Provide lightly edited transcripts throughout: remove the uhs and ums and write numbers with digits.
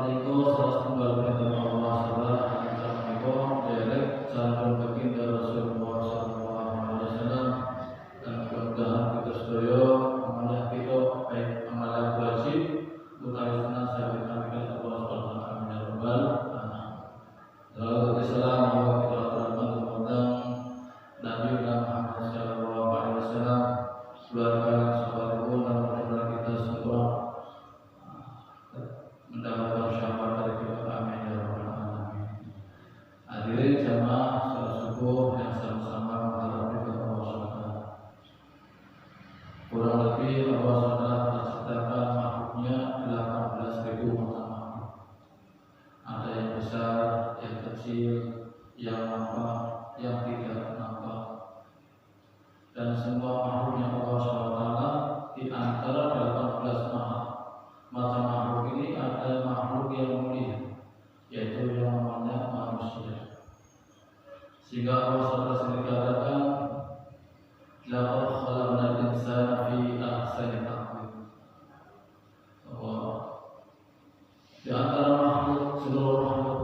niku salah setunggal perintah Allah salah akan niku derek sampun baginda Rasulullah sallallahu alaihi wasallam dan mudah-mudahan kita sedaya amanah kita baik amanah wajib utawi sunnah sahabat Nabi Allah subhanahu wa taala ya rabbal alamin. Salawat salam kita aturaken dumateng Nabi Muhammad sallallahu alaihi wasallam keluarga sahabat dan kita semua mendapatkan syafaat dari kita, amin ya rabbal alamin. Hadirin jamaah salat subuh yang sama-sama mengharap ridha Allah Subhanahu. Kurang lebih Allah Subhanahu menciptakan makhluknya 18.000 makhluk. Ada yang besar, yang kecil, yang nampak, yang tidak nampak. Dan semua makhluknya Allah SWT di antara 18 macam makhluk ini ada makhluk yang mulia, yaitu yang namanya manusia. Sehingga Allah SWT sendiri katakan, laqad khalaqnal insana fi ahsani taqwim. Bahwa di antara makhluk, seluruh makhluk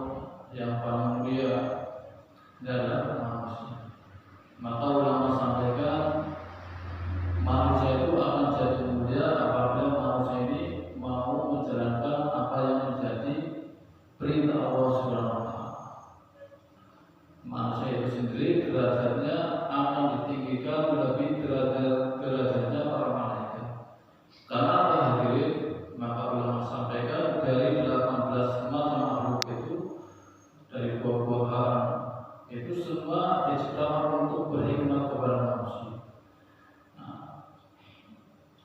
yang paling mulia adalah manusia. Maka ulama sampaikan manusia itu akan jadi mulia apabila manusia ini mau menjalankan apa yang menjadi perintah Allah Subhanahu wa taala. Manusia itu sendiri derajatnya akan ditinggikan lebih derajatnya para malaikat. Karena apa hadirin? Maka ulama sampaikan dari 18 macam makhluk itu, dari buah-buahan itu semua diciptakan untuk berkhidmat kepada manusia.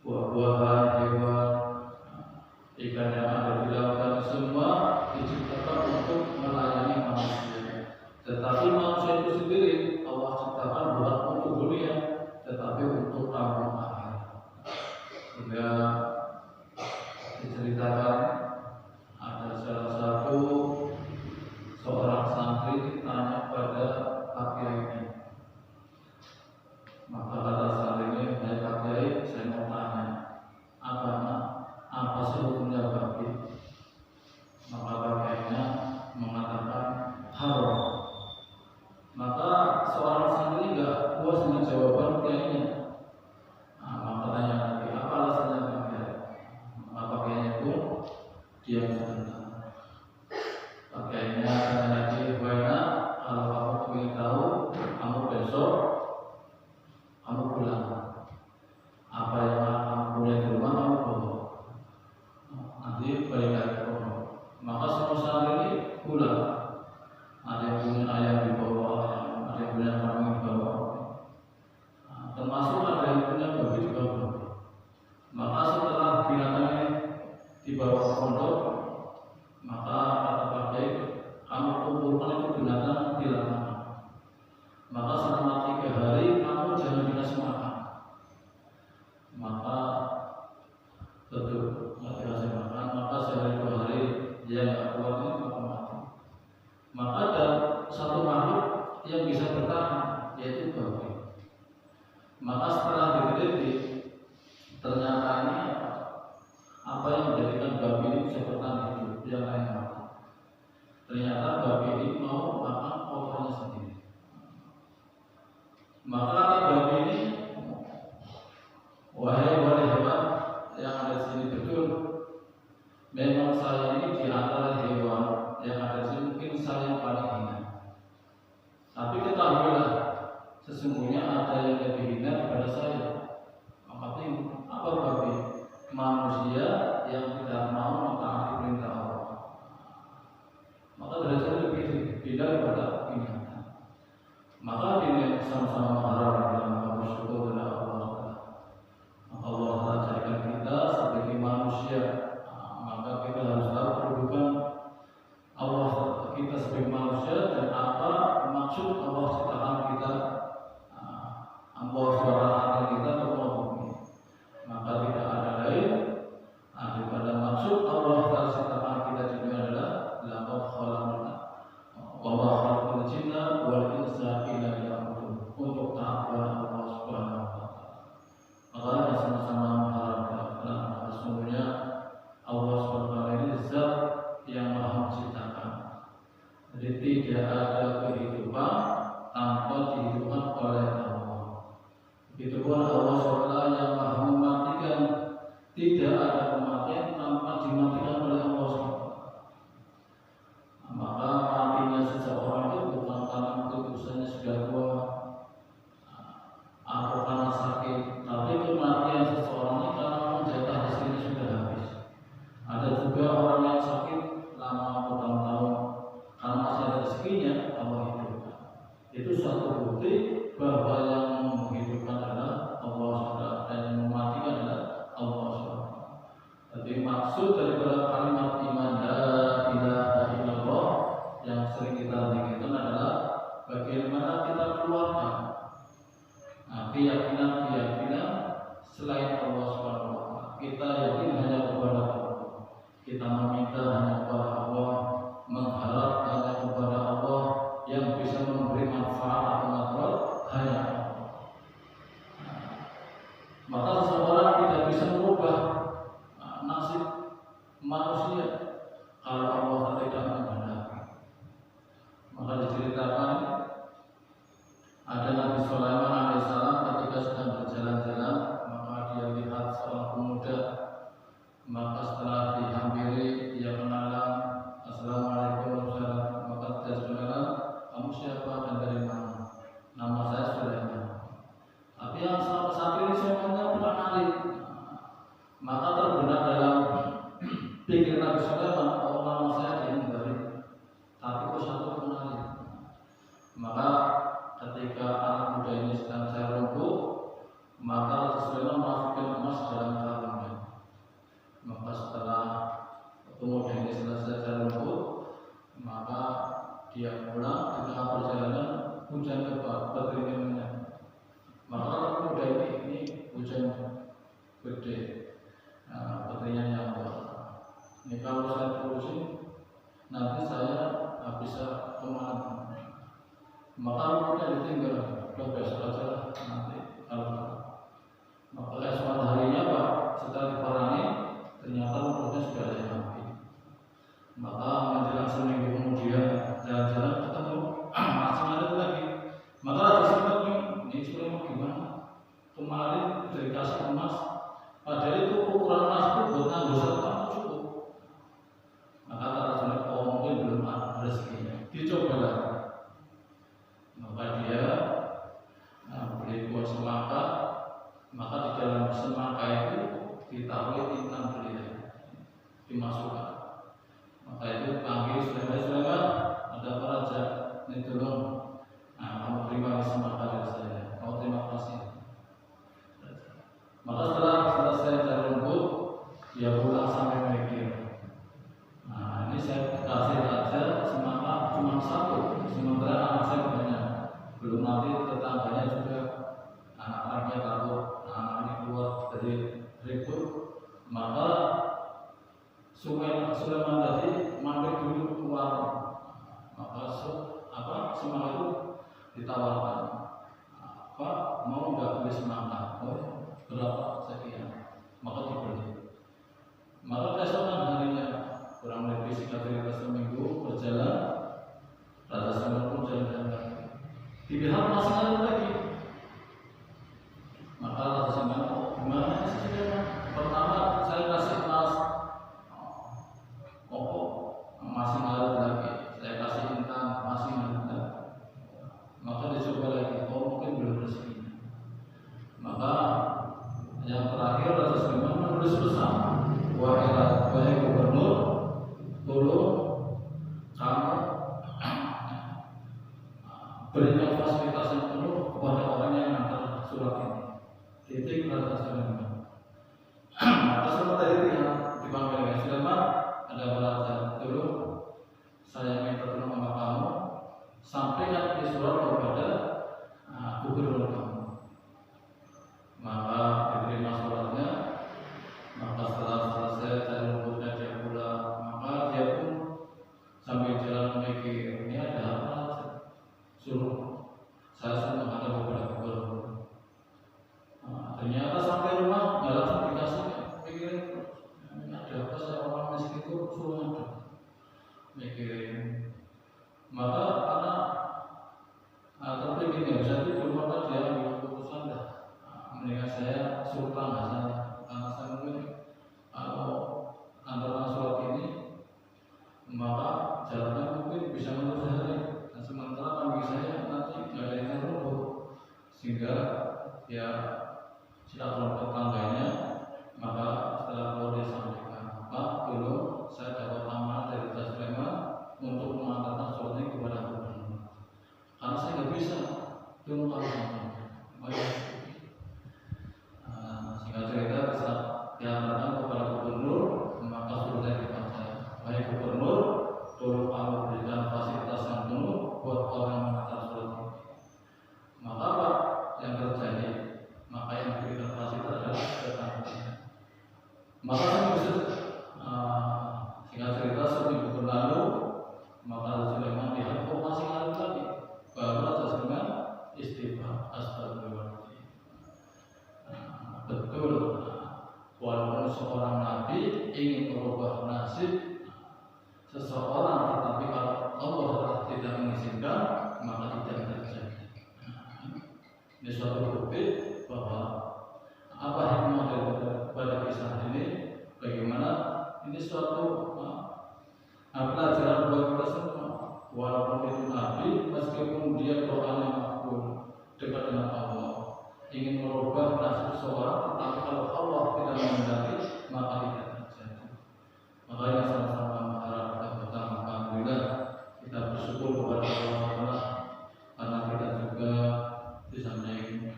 Buah-buahan, hewan, ikan yang ada di lautan semua diciptakan untuk melayani manusia. Tetapi manusia itu sendiri Allah ciptakan bukan untuk dunia, tetapi untuk kampung akhirat. Sehingga diceritakan ada salah satu seorang santri tanya pada Pak Kiai. Maka kata santrinya, "Hai Pak Kiai, saya mau tanya, apa sih hukumnya babi?" Maka Pak Kiainya mengatakan haram. Maka seorang santri enggak puas dengan jawaban Kiainya. Maka tanya lagi, apa alasannya Pak Kiai? Maka Kiainya pun diam sebentar. Pak Kiainya tanya lagi, "Buana, kalau kamu ingin tahu, kamu besok kamu pulang. Apa yang kamu punya di rumah kamu bawa. Nanti balik lagi ke rumah." Maka semua santri ini pulang. Ada yang punya ayam di bawah, ada yang punya kambing di bawah, termasuk ada yang punya babi di bawah. Maka setelah binatang ini dibawa ke pondok, maka kata Pak Kiai, kamu kumpulkan itu binatang di lapangan. Maka selama 3 hari kamu jangan dikasih makan. Maka betul nggak dikasih makan. Maka sehari 2 hari dia nggak kuat ini maka mati. Maka ada satu makhluk yang bisa bertahan, yaitu babi. Maka setelah diteliti, ternyata ini apa yang menjadikan babi ini bisa bertahan hidup, yang lain mati. Ternyata babi ini mau makan kotornya sendiri. Maka kata babi ini, wahai hewan yang ada di sini, betul, memang saya ini di antara hewan yang ada di sini mungkin saya yang paling hina. Tapi ketahuilah, sesungguhnya ada yang lebih hina daripada saya. Maka ini apa babi? Manusia yang tidak mau mentaati perintah Allah. Maka derajatnya lebih beda daripada binatang. Maka ini sama-sama mengharap dalam bersyukur kepada Allah. Allah mengajarkan kita sebagai manusia. Maka kita harus tahu kedudukan Allah kita sebagai manusia dan apa maksud Allah ciptakan kita. Allah suara kita Allah bumi. Maka tidak ada lain daripada maksud Allah ciptakan kita di dunia adalah laqad khalaqna wa ma khalaqal jinna wal insa illa liya'budun, untuk taat kepada Allah Subhanahu wa taala. Maka sama-sama mengharapkan sesungguhnya Allah Subhanahu wa taala ini zat yang Jadi tidak ada kehidupan tanpa dihidupkan oleh Allah. Begitupun Allah SWT yang maha mematikan, tidak ada kematian tanpa dimatikan oleh Allah SWT. Maka matinya seseorang itu bukan karena keputusannya sudah tua atau karena sakit, tapi kematian seseorang ini karena jatah rezekinya sudah habis. Ada juga orang yang sakit lama bertahun-tahun, karena masih ada rezekinya Allah hidupkan. Itu suatu bukti bahwa yang menghidupkan adalah Allah SWT dan yang mematikan adalah Allah SWT. Jadi maksud daripada kalimat iman la ilaha illallah yang sering kita dengarkan adalah bagaimana kita keluarkan keyakinan selain Allah SWT. Kita yakin hanya kepada Allah, kita meminta hanya kepada Allah, mengharap hanya kepada Allah, yang bisa memberi manfaat atau madarat hanya Allah. Maka seseorang tidak bisa merubah nasib manusia kalau Allah tidak menghendaki. Maka diceritakan ada Nabi Sulaiman alaihissalam ketika sedang berjalan-jalan, maka dia lihat seorang pemuda. Maka setelah dihampiri, dia kenalan, Assalamualaikum warahmatullahi wabarakatuh. Maka dia saudara, kamu siapa dan dari mana? Nama saya Sulaiman. Tapi yang saat ini semuanya bukan alim. Maka terbenak dalam pikiran Nabi Sulaiman, oh nama saya yang dari, tapi kok satu kenali. Maka ketika anak muda ini sedang saya lumpuh, maka Sulaiman masukkan emas dalam kalungnya. Maka setelah pemuda ini selesai saya lumpuh, maka dia pulang. Di tengah perjalanan hujan lebat beriringannya. Maka pemuda ini hujan gede, petirnya yang besar. Ini kalau saya terusin, nanti saya bisa kemana? Maka pemuda ditinggal, udah besok aja nanti kalau. Maka esok harinya Pak, setelah diperangi, ternyata pemuda sudah ada yang mati. Maka menjelang seminggu kemudian jalan-jalan ketemu masih ada lagi. Maka Raja sempat ini Sulaiman gimana? Kemarin dikasih emas, padahal itu ukuran emas itu buat nanggur serta cukup. Maka Raja Sulaiman mungkin belum ada rezekinya. Dicoba lagi. Maka dia beli buah semangka. Maka di dalam semangka itu ditaruh intan belia, dimasukkan. Maka itu panggil Sulaiman, ada apa Raja? Ini tolong, kamu terima semangka dari saya. Kamu terima kasih. Maka setelah selesai dari rumput, dia pulang sampai mikir. Ini saya kasih Raja semangka cuma satu, sementara anak saya banyak. Belum nanti tetangganya juga anak-anaknya takut, anak-anaknya keluar dari ribut. Maka Sulaiman tadi mampir dulu ke warung. Maka semangka itu ditawarkan, Pak mau nggak beli semangka? Oh, berapa sekian? Maka dibeli. Maka keesokan harinya, kurang lebih singkat cerita seminggu berjalan, Raja Sulaiman pun jalan-jalan lagi. Dilihat masih ada lagi. Maka Raja Sulaiman, gimana sih Sulaiman? Pertama saya kasih emas, masih ngaruh lagi. Saya kasih intan, masih ngaruh lagi. Maka dicoba lagi, mungkin belum rezeki. Maka yang terakhir Raja Sulaiman menulis pesan, wahai gubernur, tolong kamu berikan fasilitas yang penuh kepada orang yang mengantar surat ini. Titik Raja Sulaiman. Maka semua tadi dipanggil oleh Sulaiman, ada Raja, tolong saya minta tolong sama kamu, sampaikan di surat kepada gubernur kamu. Maka diterima suratnya. Maka setelah selesai dari rumputnya dia pulang. Maka dia pun sambil jalan memikir, ini ada apa? Suruh saya suruh menghadap kepada gubernur. Ternyata sampai rumah nggak langsung dikasih, pikirin ini ada apa? Saya orang miskin itu suruh ada mikirin. Maka karena terpikir nggak bisa tidur, maka dia ambil keputusan dah, mendingan saya sultan saya, karena saya mungkin kalau antara sholat ini maka jalannya mungkin bisa menerus hari, dan sementara kaki saya nanti nggak ada yang terlalu, sehingga ya silaturahmi tetangganya. Maka setelah keluar dia sampaikan, Pak, dulu saya dapat amanah dari Tas Sleman untuk mengantarkan surat ini kepada gubernur, karena saya nggak bisa dulu kalau singkat cerita bisa diantarkan kepada gubernur. Maka sudah dibaca, baik gubernur dulu kalau berikan fasilitas yang penuh buat orang yang mengantar surat ini. Maka apa yang terjadi? Maka yang diberikan fasilitas adalah tetangga. Maka saya bisa singkat cerita seminggu berlalu, maka Sulaiman lihat kok masih ngalir lagi, baru Raja Sulaiman istighfar, astagfirullahaladzim. Betul, walaupun seorang nabi ingin merubah nasib seseorang, tetapi kalau Allah tidak mengizinkan, maka tidak terjadi. Ini suatu bukti bahwa apa hikmah daripada kisah ini, bagaimana ini suatu pelajaran buat kita semua. Walaupun itu nabi, meskipun dia doanya makbul, dekat dengan Allah, ingin merubah nasib seseorang, tetapi kalau Allah tidak menghendaki, maka tidak terjadi. Makanya sama-sama mengharapkan pertama, alhamdulillah kita bersyukur kepada Allah Taala, karena kita juga di samping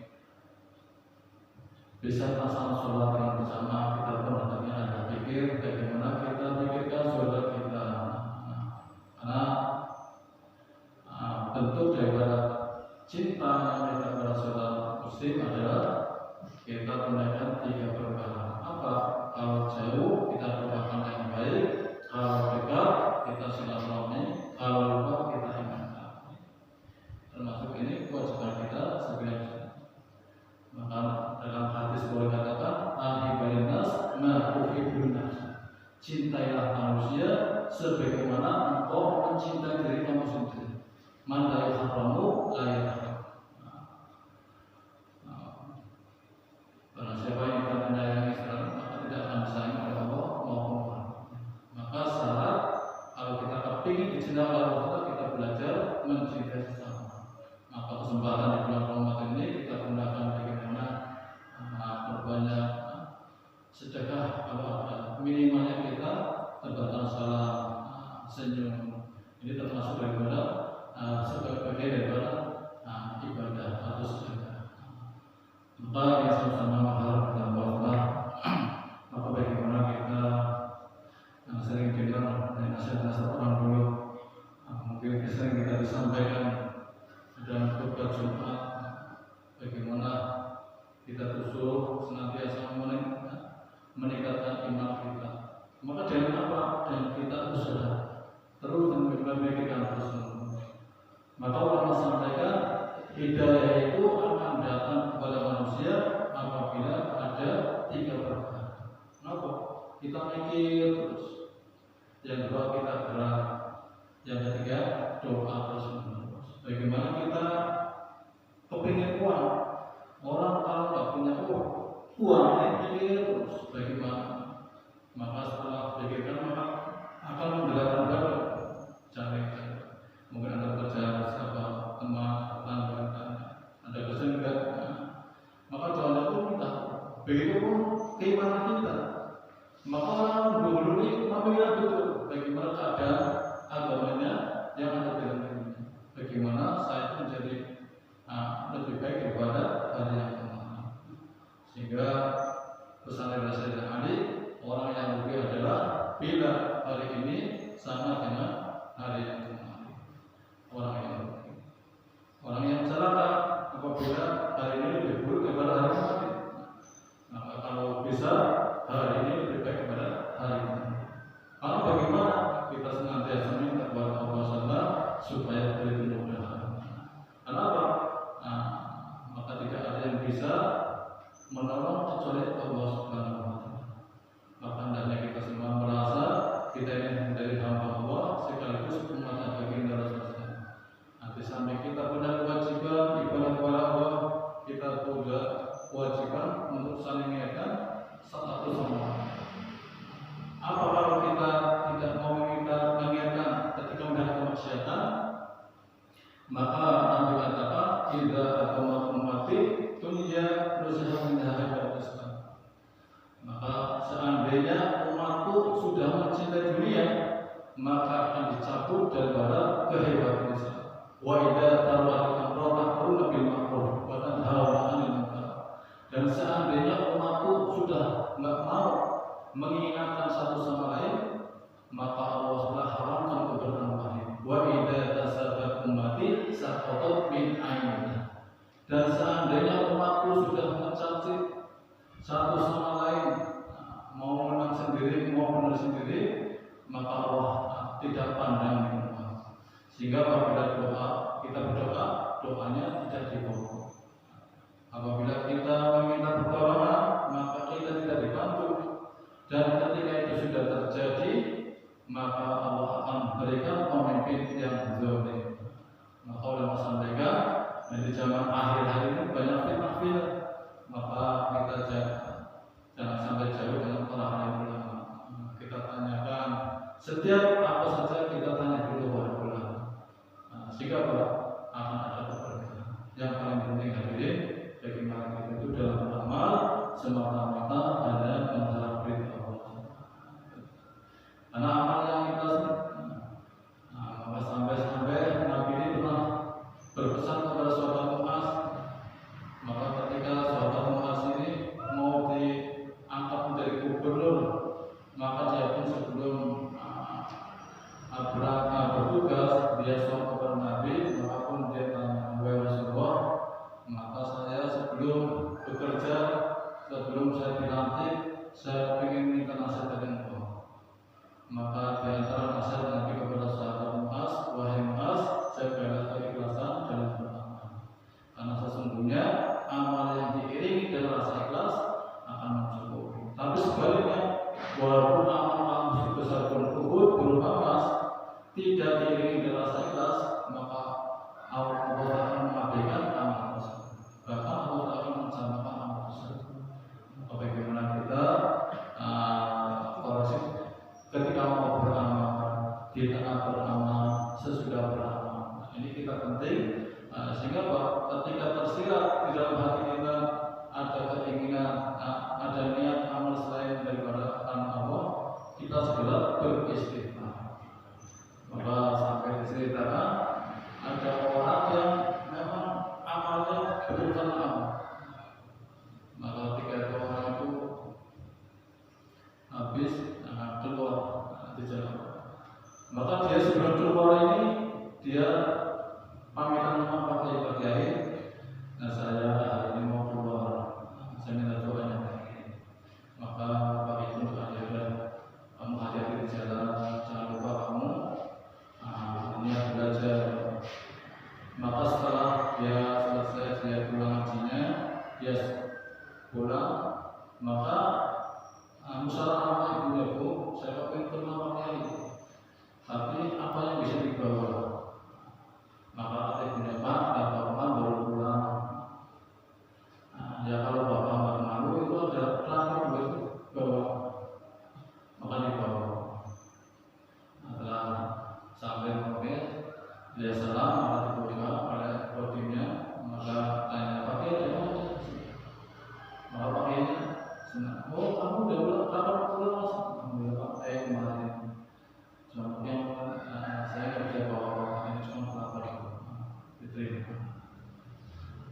bisa melaksanakan sholat yang bersama, kita pun hendaknya ada pikir bagaimana kita pikirkan sholat kita. Karena bentuk daripada cinta yang kita pada sholat muslim adalah kita tunaikan 3 perkara. Apa? Kalau jauh kita doakan yang baik, kalau dekat kita silaturahmi, kalau lupa kita ingatkan. Termasuk ini kewajiban kita sebagai. Maka dalam hadis boleh katakan ahibainas ma'uhibunas, cintailah manusia sebagaimana engkau mencintai diri kamu sendiri. Man la yahramu la yahram. Karena siapa yang tidak menyayangi Islam, maka tidak akan disayang oleh Allah maupun orang. Maka syarat kalau kita kepingin dicintai oleh Allah, kita belajar mencintai sesama. Maka kesempatan di bulan Ramadan ini kita gunakan bagaimana berbanyak sedekah, kalau ada minimalnya kita terbatan salam, senyum. Ini termasuk daripada sebagai bagian daripada ibadah atau sedekah. Maka yang sama-sama mengharap kepada Allah, maka bagaimana kita sering dengar dari nasihat-nasihat orang dulu, mungkin sering kita disampaikan dalam khutbah Jumat, bagaimana kita terus senantiasa meningkatkan iman kita. Maka dari apa? Dan kita usaha terus memikirkan terus. Maka ulama sampaikan hidayah itu akan datang kepada manusia apabila ada 3 perkara. Kenapa? Kita mikir terus. Yang kedua kita gerak. Yang ketiga doa terus menerus. Bagaimana kita kepingin uang? Orang kalau nggak punya uang mikir terus bagaimana? Maka setelah pikirkan maka akan menggerakkan badan, cari. Mungkin ada kerja siapa teman, tetangga, ada kesenggak. Maka jangan lupa kita. Begitupun keimanan kita. Maka orang dulu ini memikirkan betul bagaimana keadaan agamanya yang ada dalam dirinya. Bagaimana saya menjadi lebih baik daripada hari yang kemarin. Sehingga pesan dari Sayyidina Ali, orang yang rugi adalah bila hari ini sama dengan seandainya umatku sudah mencintai dunia, maka akan dicabut daripada kehebatan Islam. Wa idza tarawat amrun bil ma'ruf wa tanhauna 'anil munkar. Dan seandainya umatku sudah enggak mau mengingatkan satu sama lain, maka Allah sudah haramkan kebenaran wahid. Wa idza tasabat ummati saqatat min ainina. Dan seandainya umatku sudah mencaci satu sama lain, mau menang sendiri, mau benar sendiri, maka Allah tidak pandang umat. Sehingga apabila kita berdoa, doanya tidak dikabul. Apabila kita meminta pertolongan, maka kita tidak dibantu. Dan ketika itu sudah terjadi, maka Allah akan berikan pemimpin yang zalim. Maka ulama sampaikan, di zaman akhir hari ini banyak fitnah-fitnah. Maka kita jangan sampai jauh dengan para alim ulama. Kita tanyakan setiap apa saja, kita tanya dulu para ulama. Sehingga akan ada perbedaan. Yang paling penting hadirin, bagaimana kita itu dalam beramal semata-mata hanya mengharap ridha Allah. Karena amal yang kita maka sampai Nabi ini pernah berpesan kepada sahabat Mu'az. Maka ketika sahabat Mu'az ini mau diangkat menjadi gubernur, maka dia pun sebelum bertugas, dia sholat kepada Nabi, maka pun dia tanya, wahai Rasulullah, maka saya sebelum bekerja, sebelum saya dilantik, saya ingin minta nasihat dari engkau. Maka di antara nasihat Nabi kepada sahabat Mu'az, wahai Mu'az, jagalah keikhlasan dalam beramal. Karena sesungguhnya amal yang diiringi dengan rasa ikhlas akan mencukupi. Tapi sebaliknya, walaupun amal sebesar pun Uhud berupa emas, tidak diiringi dengan rasa ikhlas, maka Allah akan mengabaikan amal tersebut. Bahkan Allah akan mencamatkan amal tersebut. Bagaimana kita ketika mau beramal, di tengah beramal, sesudah beramal. Ini kita penting, sehingga ketika tersirat di dalam hati kita ada keinginan, ada niat amal selain daripada karena Allah, kita segera beristighfar. Maka sampai diceritakan ada orang yang memang amalnya berurusan amal. Maka ketika orang itu habis keluar di jalan, maka dia sebelum keluar ini dia pamitan sama Pak Kiai. Nah, saya hari ini mau keluar, saya minta doanya. Maka Pak Kiai pun berkata, kamu hati-hati di jalan, jangan lupa kamu niat belajar. Maka setelah dia selesai, dia pulang hajinya, dia pulang, maka musyawarah sama ibunya, Bu, saya ingin kenal Pak Kiai, tapi apa yang bisa dibawa? Maka kata ibunya, Pak, Bapak baru pulang. Ya kalau Bapak nggak malu, itu ada kelapa duit bawa, maka dibawa. Setelah sampai mobil, dia salam, maka dibuka oleh bodinya, maka tanya, Pak Kiai, maka Pak Kiai, oh kamu udah pulang, kapan pulang Mas? Alhamdulillah Pak, saya kemarin. Cuma yang saya nggak bisa bawa, ini cuma kelapa diterima.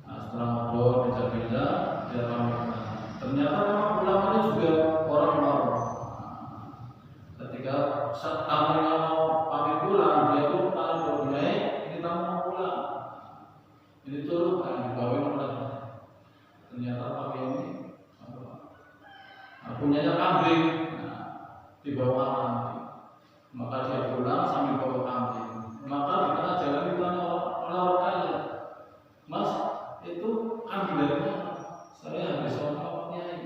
Setelah ngobrol, bicara-bicara, dia pamit. Ternyata memang ulamanya juga orang baru. Ketika tamunya mau pamit pulang, dia pun paling berbiaya, ini tamu mau pulang. Ini turun, dibawain oleh. Ternyata pakai ini punyanya kambing, dibawa kambing. Maka dia pulang sambil bawa kambing. Maka di tengah jalan ditanya oleh orang kaya, Mas, itu kambing dari mana? Saya habis sholat Pak Kiai.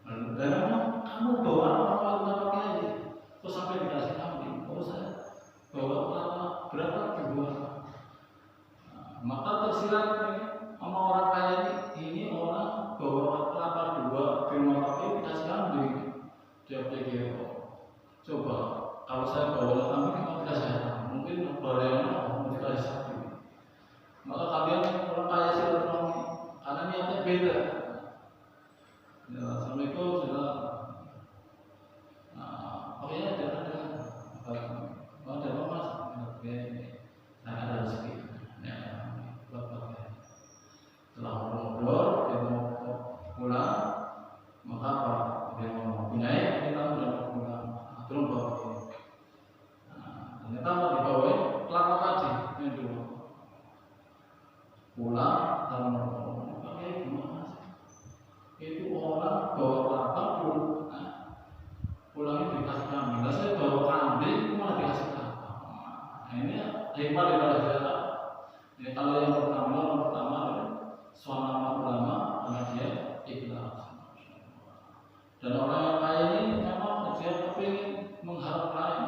Dan memang kamu bawa apa Pak Kiai? Kok sampai dikasih kambing? Oh saya bawa apa? Berapa dibuat? Maka tersirat sama orang kaya ini orang bawa kelapa dua di rumah Pak Kiai dikasih kambing. Dia pikir, coba kalau saya bawa kambing mau dikasih apa? Mungkin barangnya mau dikasih sapi. Maka kalian orang kaya silaturahmi, karena niatnya beda. Ya, Assalamualaikum, sudah. ternyata mau dibawa kelapa tadi yang dulu pulang dalam rombongan pakai gimana sih? Itu orang bawa kelapa pulangnya dikasih kambing. Nah, saya bawa kambing malah dikasih kelapa. Nah, ini hikmah daripada kita. Jadi kalau yang pertama suara ulama karena dia ikhlas. Dan orang yang kaya ini memang dia kepingin mengharap lain.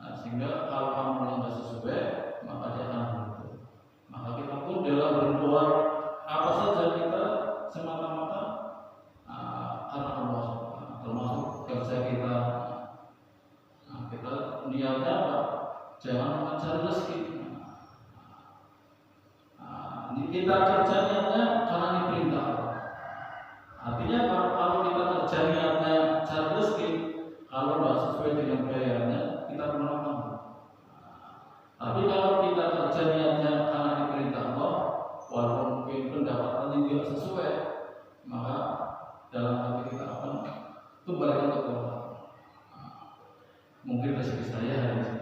Nah, sehingga kalau kamu yang tidak sesuai, maka dia akan beruntung. Maka kita pun dalam berdoa apa saja kita semata-mata karena Allah, termasuk kerja kita. Nah, kita niatnya apa? Jangan mencari rezeki. Kita kerja niatnya karena diperintah. Artinya kalau kita kerja niatnya cari rezeki, kalau tidak sesuai dengan bayarannya, kita menolak. Tapi kalau kita kerja niatnya karena diperintah Allah, walaupun mungkin pendapatannya tidak sesuai, maka dalam hati kita akan kembalikan ke Allah. Mungkin rezeki saya hari ini.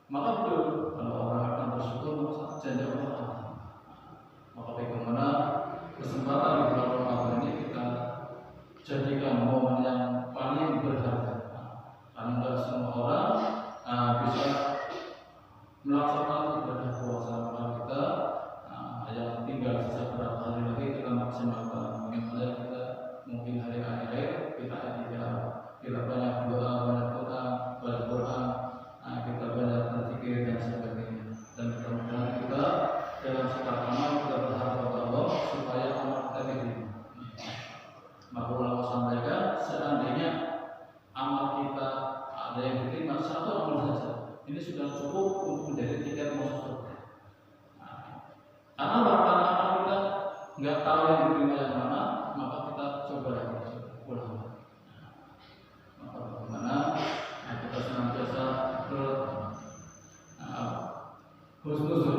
Maka betul kalau orang akan bersyukur janji Allah. Maka bagaimana kesempatan di bulan Ramadan ini kita jadikan momen yang paling berharga. Karena tidak semua orang bisa melaksanakan ibadah puasa. Maka kita yang tinggal sisa beberapa hari lagi kita maksimalkan. Mungkin hari akhir kita banyak doa, banyak Quran, banyak Quran, kita banyak berzikir dan sebagainya. Dan mudah-mudahan kita dalam setiap amal kita berharap kepada Allah supaya amal kita diterima. Maka ulama sampaikan seandainya amal kita ada yang diterima satu amal saja, ini sudah cukup untuk menjadi tiket masuk surga. Karena amal kita nggak tahu yang diterima yang mana, maka kita coba lagi ulang. Maka bagaimana kita senantiasa husnuzon